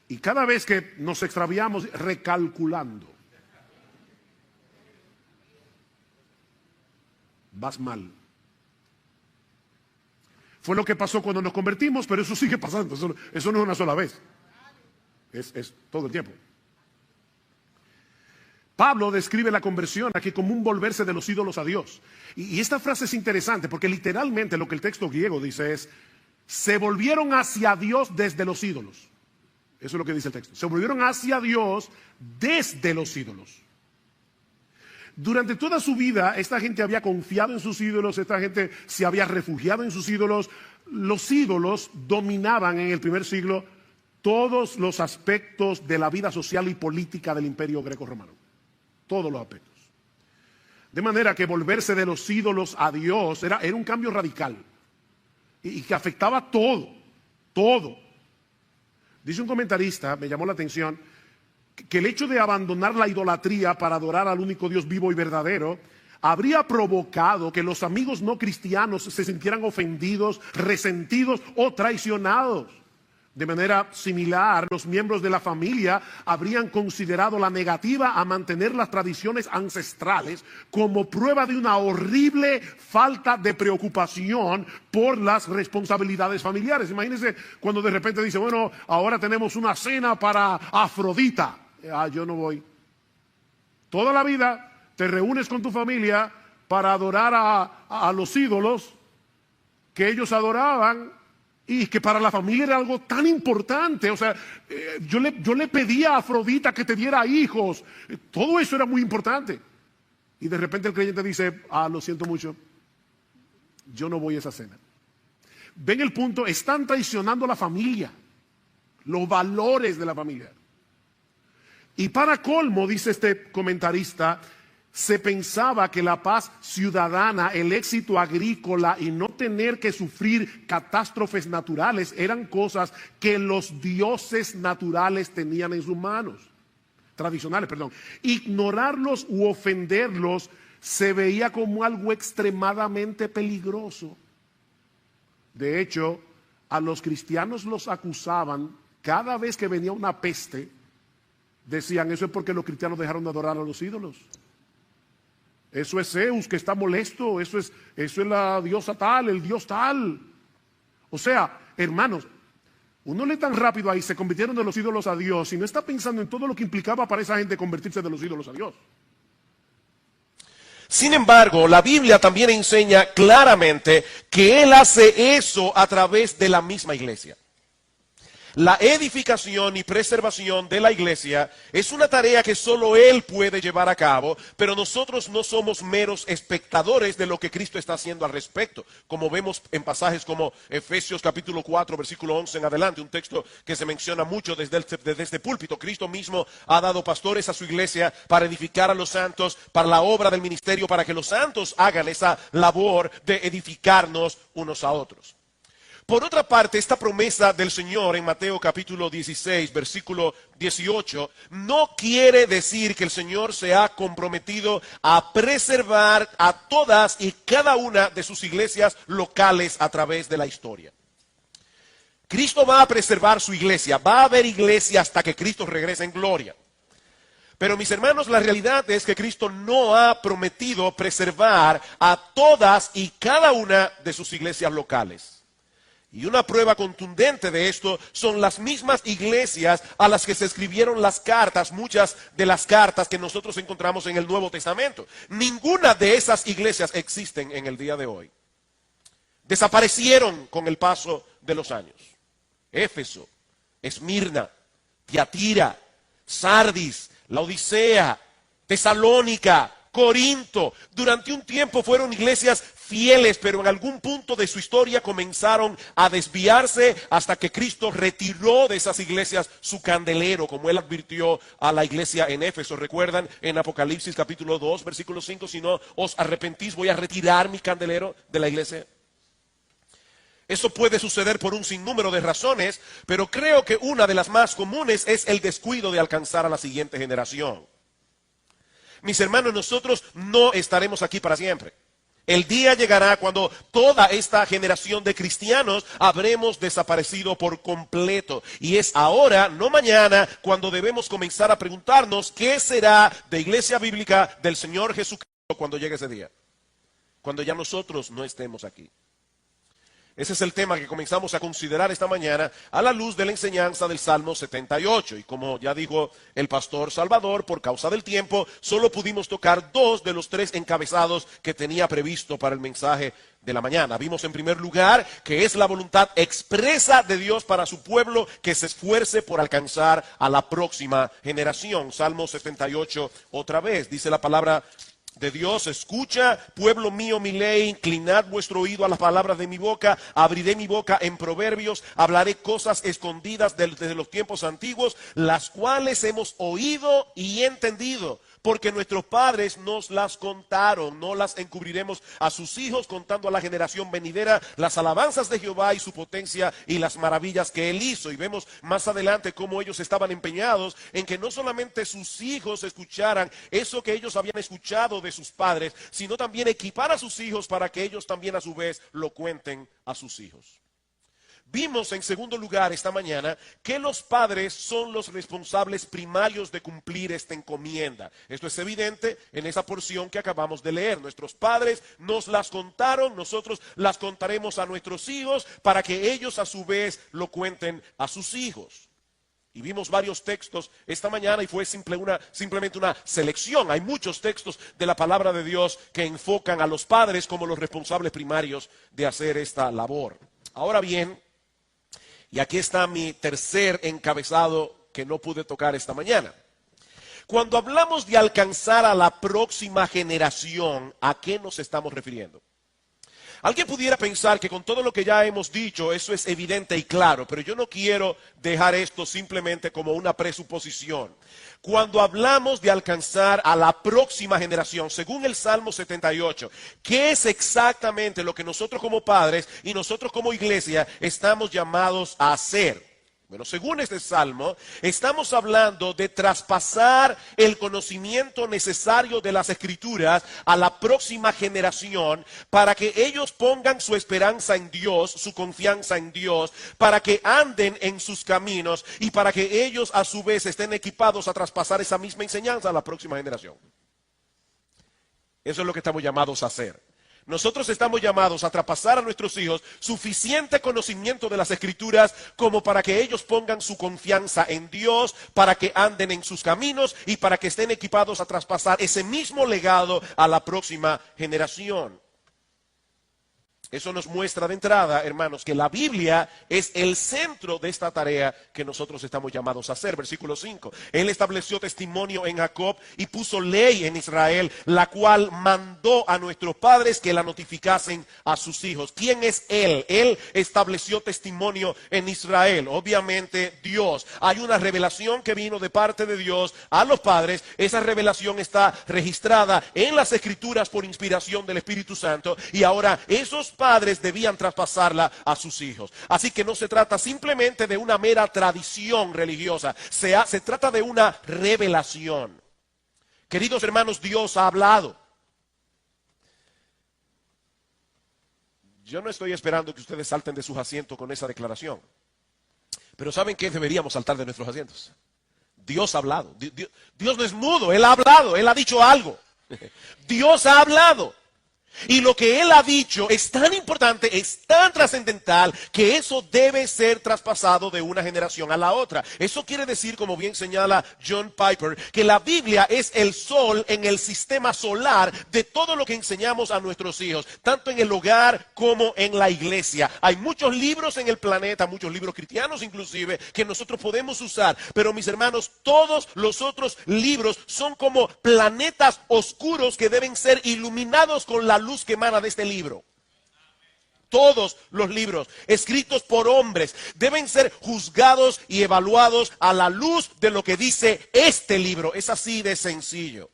S2: Y cada vez que nos extraviamos, recalculando, vas mal. Fue lo que pasó cuando nos convertimos, pero eso sigue pasando. Eso no es una sola vez. Es todo el tiempo. Pablo describe la conversión aquí como un volverse de los ídolos a Dios. Y esta frase es interesante porque literalmente lo que el texto griego dice es, se volvieron hacia Dios desde los ídolos. Eso es lo que dice el texto. Se volvieron hacia Dios desde los ídolos. Durante toda su vida, esta gente había confiado en sus ídolos, esta gente se había refugiado en sus ídolos. Los ídolos dominaban en el primer siglo todos los aspectos de la vida social y política del Imperio Greco-Romano. Todos los aspectos. De manera que volverse de los ídolos a Dios era un cambio radical y que afectaba todo. Dice un comentarista, me llamó la atención, que el hecho de abandonar la idolatría para adorar al único Dios vivo y verdadero habría provocado que los amigos no cristianos se sintieran ofendidos, resentidos o traicionados. De manera similar, los miembros de la familia habrían considerado la negativa a mantener las tradiciones ancestrales como prueba de una horrible falta de preocupación por las responsabilidades familiares. Imagínense cuando de repente dice, bueno, ahora tenemos una cena para Afrodita. Yo no voy. Toda la vida te reúnes con tu familia para adorar a los ídolos que ellos adoraban. Y que para la familia era algo tan importante. O sea, yo le pedía a Afrodita que te diera hijos. Todo eso era muy importante. Y de repente el creyente dice, lo siento mucho, yo no voy a esa cena. ¿Ven el punto? Están traicionando a la familia, los valores de la familia. Y para colmo, dice este comentarista, se pensaba que la paz ciudadana, el éxito agrícola y no tener que sufrir catástrofes naturales eran cosas que los dioses naturales tenían en sus manos, tradicionales, perdón. Ignorarlos u ofenderlos se veía como algo extremadamente peligroso. De hecho, a los cristianos los acusaban cada vez que venía una peste. Decían, eso es porque los cristianos dejaron de adorar a los ídolos. Eso es Zeus que está molesto, eso es la diosa tal, el dios tal. O sea, hermanos, uno lee tan rápido ahí, se convirtieron de los ídolos a Dios y no está pensando en todo lo que implicaba para esa gente convertirse de los ídolos a Dios.
S3: Sin embargo, la Biblia también enseña claramente que Él hace eso a través de la misma iglesia. La edificación y preservación de la iglesia es una tarea que solo Él puede llevar a cabo, pero nosotros no somos meros espectadores de lo que Cristo está haciendo al respecto, como vemos en pasajes como Efesios capítulo 4, versículo 11 en adelante, un texto que se menciona mucho desde este púlpito. Cristo mismo ha dado pastores a su iglesia para edificar a los santos, para la obra del ministerio, para que los santos hagan esa labor de edificarnos unos a otros. Por otra parte, esta promesa del Señor en Mateo capítulo 16, versículo 18, no quiere decir que el Señor se ha comprometido a preservar a todas y cada una de sus iglesias locales a través de la historia. Cristo va a preservar su iglesia, va a haber iglesia hasta que Cristo regrese en gloria. Pero mis hermanos, la realidad es que Cristo no ha prometido preservar a todas y cada una de sus iglesias locales. Y una prueba contundente de esto son las mismas iglesias a las que se escribieron las cartas, muchas de las cartas que nosotros encontramos en el Nuevo Testamento. Ninguna de esas iglesias existen en el día de hoy. Desaparecieron con el paso de los años. Éfeso, Esmirna, Tiatira, Sardis, Laodicea, Tesalónica, Corinto. Durante un tiempo fueron iglesias fieles, pero en algún punto de su historia comenzaron a desviarse hasta que Cristo retiró de esas iglesias su candelero, como Él advirtió a la iglesia en Éfeso. ¿Recuerdan en Apocalipsis capítulo 2, versículo 5? Si no os arrepentís, voy a retirar mi candelero de la iglesia. Eso puede suceder por un sinnúmero de razones, pero creo que una de las más comunes es el descuido de alcanzar a la siguiente generación. Mis hermanos, nosotros no estaremos aquí para siempre. El día llegará cuando toda esta generación de cristianos habremos desaparecido por completo. Y es ahora, no mañana, cuando debemos comenzar a preguntarnos qué será de Iglesia Bíblica del Señor Jesucristo cuando llegue ese día. Cuando ya nosotros no estemos aquí. Ese es el tema que comenzamos a considerar esta mañana a la luz de la enseñanza del Salmo 78. Y como ya dijo el pastor Salvador, por causa del tiempo, solo pudimos tocar 2 de los 3 encabezados que tenía previsto para el mensaje de la mañana. Vimos en primer lugar que es la voluntad expresa de Dios para su pueblo que se esfuerce por alcanzar a la próxima generación. Salmo 78 otra vez, dice la palabra de Dios: escucha, pueblo mío, mi ley, inclinad vuestro oído a las palabras de mi boca, abriré mi boca en proverbios, hablaré cosas escondidas desde los tiempos antiguos, las cuales hemos oído y entendido, porque nuestros padres nos las contaron. No las encubriremos a sus hijos, contando a la generación venidera las alabanzas de Jehová y su potencia y las maravillas que Él hizo. Y vemos más adelante cómo ellos estaban empeñados en que no solamente sus hijos escucharan eso que ellos habían escuchado de sus padres, sino también equipar a sus hijos para que ellos también a su vez lo cuenten a sus hijos. Vimos en segundo lugar esta mañana que los padres son los responsables primarios de cumplir esta encomienda. Esto es evidente en esa porción que acabamos de leer. Nuestros padres nos las contaron, nosotros las contaremos a nuestros hijos para que ellos a su vez lo cuenten a sus hijos. Y vimos varios textos esta mañana y fue simplemente una selección. Hay muchos textos de la palabra de Dios que enfocan a los padres como los responsables primarios de hacer esta labor. Ahora bien, y aquí está mi tercer encabezado que no pude tocar esta mañana. Cuando hablamos de alcanzar a la próxima generación, ¿a qué nos estamos refiriendo? Alguien pudiera pensar que con todo lo que ya hemos dicho, eso es evidente y claro, pero yo no quiero dejar esto simplemente como una presuposición. Cuando hablamos de alcanzar a la próxima generación, según el Salmo 78, ¿qué es exactamente lo que nosotros como padres y nosotros como iglesia estamos llamados a hacer? Bueno, según este salmo, estamos hablando de traspasar el conocimiento necesario de las Escrituras a la próxima generación para que ellos pongan su esperanza en Dios, su confianza en Dios, para que anden en sus caminos y para que ellos a su vez estén equipados a traspasar esa misma enseñanza a la próxima generación. Eso es lo que estamos llamados a hacer. Nosotros estamos llamados a traspasar a nuestros hijos suficiente conocimiento de las Escrituras como para que ellos pongan su confianza en Dios, para que anden en sus caminos y para que estén equipados a traspasar ese mismo legado a la próxima generación. Eso nos muestra de entrada, hermanos, que la Biblia es el centro de esta tarea que nosotros estamos llamados a hacer. Versículo 5. Él estableció testimonio en Jacob y puso ley en Israel, la cual mandó a nuestros padres que la notificasen a sus hijos. ¿Quién es Él? Él estableció testimonio en Israel. Obviamente Dios. Hay una revelación que vino de parte de Dios a los padres. Esa revelación está registrada en las Escrituras por inspiración del Espíritu Santo. Y ahora esos padres debían traspasarla a sus hijos. Así que no se trata simplemente de una mera tradición religiosa, se trata de una revelación. Queridos hermanos, Dios ha hablado. Yo no estoy esperando que ustedes salten de sus asientos con esa declaración, pero ¿saben qué? Deberíamos saltar de nuestros asientos. Dios ha hablado. Dios no es mudo, Él ha hablado, Él ha dicho algo. Dios ha hablado. Y lo que Él ha dicho es tan importante, es tan trascendental, que eso debe ser traspasado de una generación a la otra. Eso quiere decir, como bien señala John Piper, que la Biblia es el sol en el sistema solar de todo lo que enseñamos a nuestros hijos, tanto en el hogar como en la iglesia. Hay muchos libros en el planeta, muchos libros cristianos inclusive, que nosotros podemos usar, pero mis hermanos, todos los otros libros son como planetas oscuros que deben ser iluminados con la luz que emana de este libro. Todos los libros escritos por hombres deben ser juzgados y evaluados a la luz de lo que dice este libro. Es así de sencillo.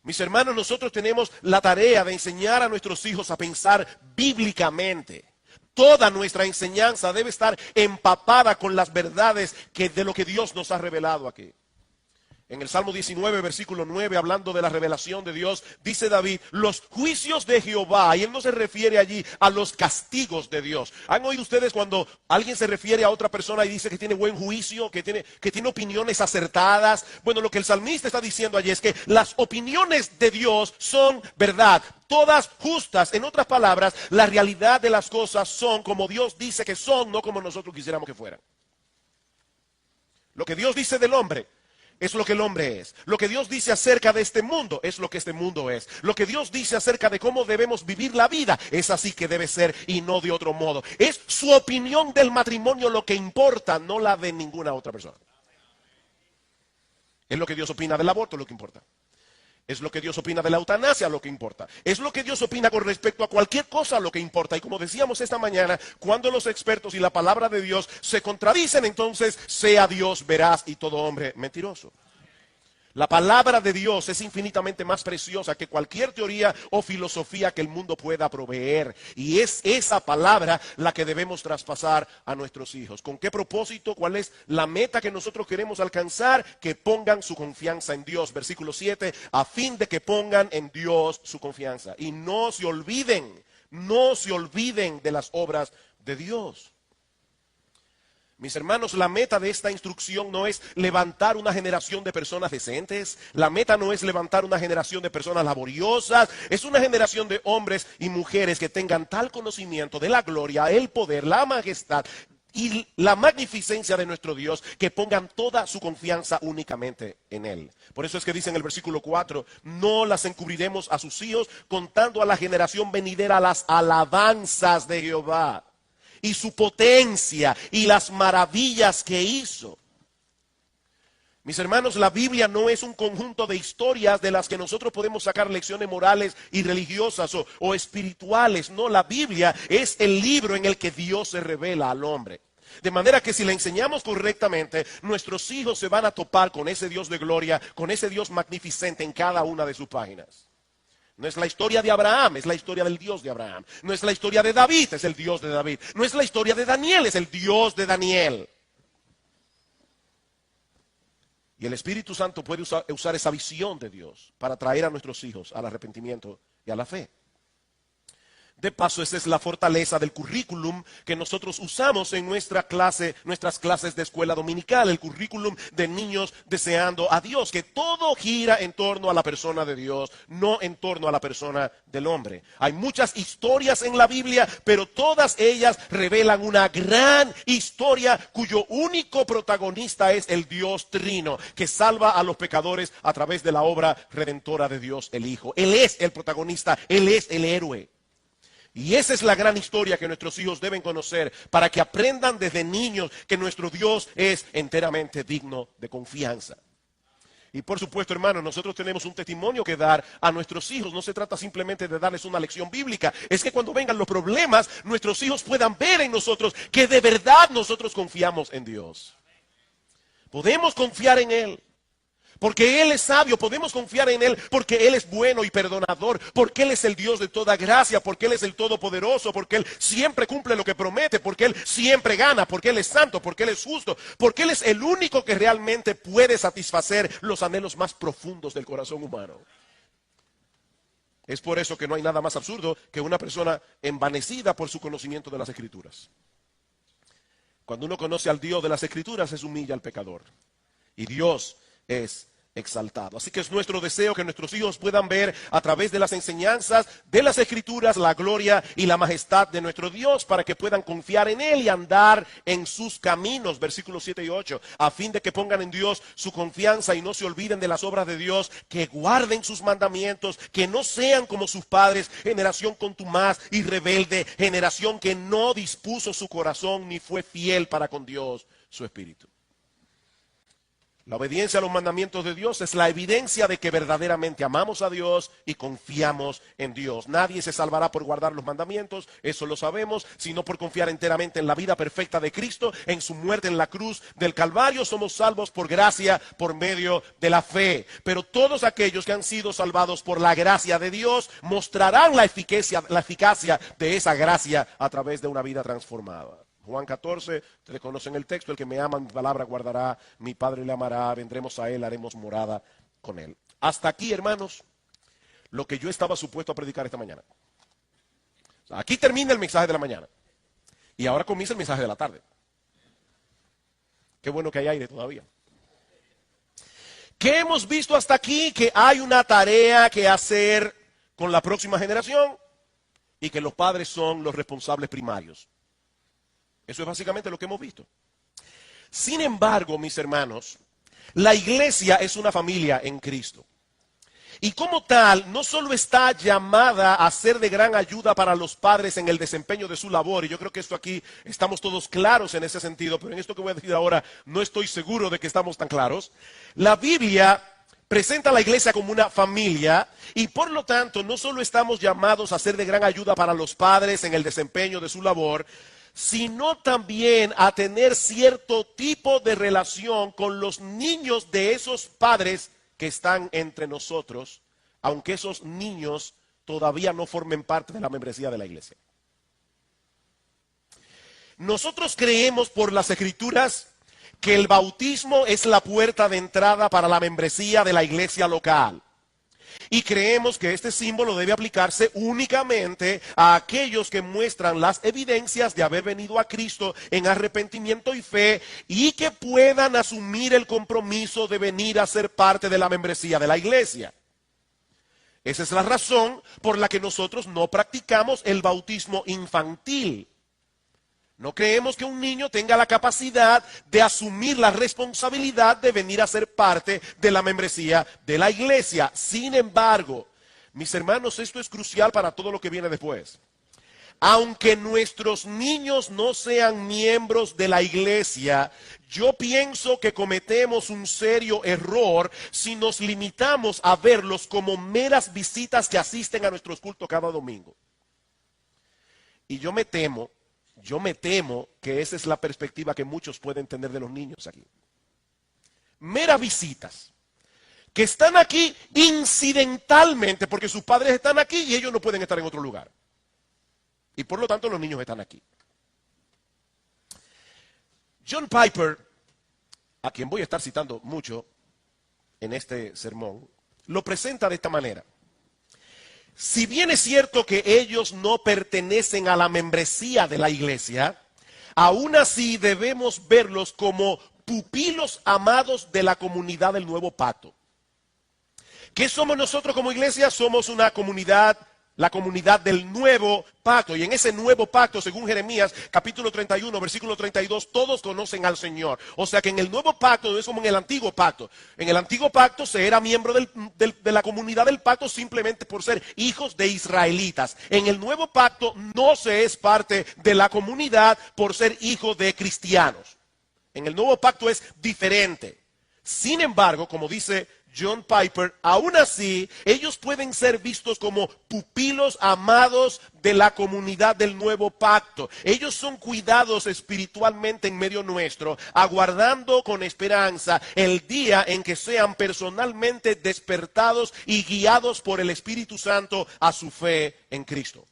S3: Mis hermanos, nosotros tenemos la tarea de enseñar a nuestros hijos a pensar bíblicamente. Toda nuestra enseñanza debe estar empapada con las verdades de lo que Dios nos ha revelado aquí. En el Salmo 19, versículo 9, hablando de la revelación de Dios, dice David, los juicios de Jehová, y él no se refiere allí a los castigos de Dios. ¿Han oído ustedes cuando alguien se refiere a otra persona y dice que tiene buen juicio, que tiene opiniones acertadas? Bueno, lo que el salmista está diciendo allí es que las opiniones de Dios son verdad, todas justas. En otras palabras, la realidad de las cosas son como Dios dice que son, no como nosotros quisiéramos que fueran. Lo que Dios dice del hombre es lo que el hombre es. Lo que Dios dice acerca de este mundo es lo que este mundo es. Lo que Dios dice acerca de cómo debemos vivir la vida es así que debe ser y no de otro modo. Es su opinión del matrimonio lo que importa, no la de ninguna otra persona. Es lo que Dios opina del aborto lo que importa. Es lo que Dios opina de la eutanasia lo que importa. Es lo que Dios opina con respecto a cualquier cosa lo que importa. Y como decíamos esta mañana, cuando los expertos y la palabra de Dios se contradicen, entonces sea Dios veraz y todo hombre mentiroso. La palabra de Dios es infinitamente más preciosa que cualquier teoría o filosofía que el mundo pueda proveer. Y es esa palabra la que debemos traspasar a nuestros hijos. ¿Con qué propósito? ¿Cuál es la meta que nosotros queremos alcanzar? Que pongan su confianza en Dios. Versículo 7, a fin de que pongan en Dios su confianza. Y no se olviden de las obras de Dios. Mis hermanos, la meta de esta instrucción no es levantar una generación de personas decentes. La meta no es levantar una generación de personas laboriosas. Es una generación de hombres y mujeres que tengan tal conocimiento de la gloria, el poder, la majestad y la magnificencia de nuestro Dios, que pongan toda su confianza únicamente en Él. Por eso es que dice en el versículo 4, no las encubriremos a sus hijos, contando a la generación venidera las alabanzas de Jehová y su potencia y las maravillas que hizo. Mis hermanos, la Biblia no es un conjunto de historias de las que nosotros podemos sacar lecciones morales y religiosas o espirituales. No, la Biblia es el libro en el que Dios se revela al hombre. De manera que si la enseñamos correctamente, nuestros hijos se van a topar con ese Dios de gloria, con ese Dios magnificente en cada una de sus páginas. No es la historia de Abraham, es la historia del Dios de Abraham. No es la historia de David, es el Dios de David. No es la historia de Daniel, es el Dios de Daniel. Y el Espíritu Santo puede usar esa visión de Dios para traer a nuestros hijos al arrepentimiento y a la fe. De paso, esa es la fortaleza del currículum que nosotros usamos en nuestras clases de escuela dominical, el currículum de niños deseando a Dios, que todo gira en torno a la persona de Dios, no en torno a la persona del hombre. Hay muchas historias en la Biblia, pero todas ellas revelan una gran historia cuyo único protagonista es el Dios Trino, que salva a los pecadores a través de la obra redentora de Dios el Hijo. Él es el protagonista, Él es el héroe. Y esa es la gran historia que nuestros hijos deben conocer para que aprendan desde niños que nuestro Dios es enteramente digno de confianza. Y por supuesto, hermanos, nosotros tenemos un testimonio que dar a nuestros hijos. No se trata simplemente de darles una lección bíblica. Es que cuando vengan los problemas, nuestros hijos puedan ver en nosotros que de verdad nosotros confiamos en Dios. Podemos confiar en Él. Porque Él es sabio, podemos confiar en Él porque Él es bueno y perdonador, porque Él es el Dios de toda gracia, porque Él es el Todopoderoso, porque Él siempre cumple lo que promete, porque Él siempre gana, porque Él es santo, porque Él es justo, porque Él es el único que realmente puede satisfacer los anhelos más profundos del corazón humano. Es por eso que no hay nada más absurdo que una persona envanecida por su conocimiento de las Escrituras. Cuando uno conoce al Dios de las Escrituras, se humilla al pecador. Y Dios es exaltado. Así que es nuestro deseo que nuestros hijos puedan ver a través de las enseñanzas de las Escrituras la gloria y la majestad de nuestro Dios para que puedan confiar en Él y andar en sus caminos, versículos 7 y 8, a fin de que pongan en Dios su confianza y no se olviden de las obras de Dios, que guarden sus mandamientos, que no sean como sus padres, generación contumaz y rebelde, generación que no dispuso su corazón ni fue fiel para con Dios, su espíritu. La obediencia a los mandamientos de Dios es la evidencia de que verdaderamente amamos a Dios y confiamos en Dios. Nadie se salvará por guardar los mandamientos, eso lo sabemos, sino por confiar enteramente en la vida perfecta de Cristo, en su muerte en la cruz del Calvario. Somos salvos por gracia, por medio de la fe. Pero todos aquellos que han sido salvados por la gracia de Dios mostrarán la eficacia de esa gracia a través de una vida transformada. Juan 14, ustedes conocen el texto: el que me ama, mi palabra guardará, mi Padre le amará, vendremos a Él, haremos morada con Él. Hasta aquí, hermanos, lo que yo estaba supuesto a predicar esta mañana. O sea, aquí termina el mensaje de la mañana. Y ahora comienza el mensaje de la tarde. Qué bueno que hay aire todavía. ¿Qué hemos visto hasta aquí? Que hay una tarea que hacer con la próxima generación y que los padres son los responsables primarios. Eso es básicamente lo que hemos visto. Sin embargo, mis hermanos, la iglesia es una familia en Cristo. Y como tal, no solo está llamada a ser de gran ayuda para los padres en el desempeño de su labor, y yo creo que esto aquí estamos todos claros en ese sentido, pero en esto que voy a decir ahora no estoy seguro de que estamos tan claros. La Biblia presenta a la iglesia como una familia y por lo tanto no solo estamos llamados a ser de gran ayuda para los padres en el desempeño de su labor, sino también a tener cierto tipo de relación con los niños de esos padres que están entre nosotros, aunque esos niños todavía no formen parte de la membresía de la iglesia. Nosotros creemos por las Escrituras que el bautismo es la puerta de entrada para la membresía de la iglesia local. Y creemos que este símbolo debe aplicarse únicamente a aquellos que muestran las evidencias de haber venido a Cristo en arrepentimiento y fe y que puedan asumir el compromiso de venir a ser parte de la membresía de la iglesia. Esa es la razón por la que nosotros no practicamos el bautismo infantil. No creemos que un niño tenga la capacidad de asumir la responsabilidad de venir a ser parte de la membresía de la iglesia. Sin embargo, mis hermanos, esto es crucial para todo lo que viene después. aunque nuestros niños no sean miembros de la iglesia, yo pienso que cometemos un serio error si nos limitamos a verlos como meras visitas que asisten a nuestros cultos cada domingo. Y yo me temo que esa es la perspectiva que muchos pueden tener de los niños aquí. Meras visitas que están aquí incidentalmente porque sus padres están aquí y ellos no pueden estar en otro lugar. Y por lo tanto los niños están aquí. John Piper, a quien voy a estar citando mucho en este sermón, lo presenta de esta manera. Si bien es cierto que ellos no pertenecen a la membresía de la iglesia, aún así debemos verlos como pupilos amados de la comunidad del nuevo pacto. ¿Qué somos nosotros como iglesia? Somos una comunidad, la comunidad del nuevo pacto. Y en ese nuevo pacto, según Jeremías, capítulo 31, versículo 32, todos conocen al Señor. O sea que en el nuevo pacto no es como en el antiguo pacto. En el antiguo pacto se era miembro de la comunidad del pacto simplemente por ser hijos de israelitas. En el nuevo pacto no se es parte de la comunidad por ser hijo de cristianos. En el nuevo pacto es diferente. Sin embargo, como dice John Piper, aún así, ellos pueden ser vistos como pupilos amados de la comunidad del nuevo pacto. Ellos son cuidados espiritualmente en medio nuestro, aguardando con esperanza el día en que sean personalmente despertados y guiados por el Espíritu Santo a su fe en Cristo.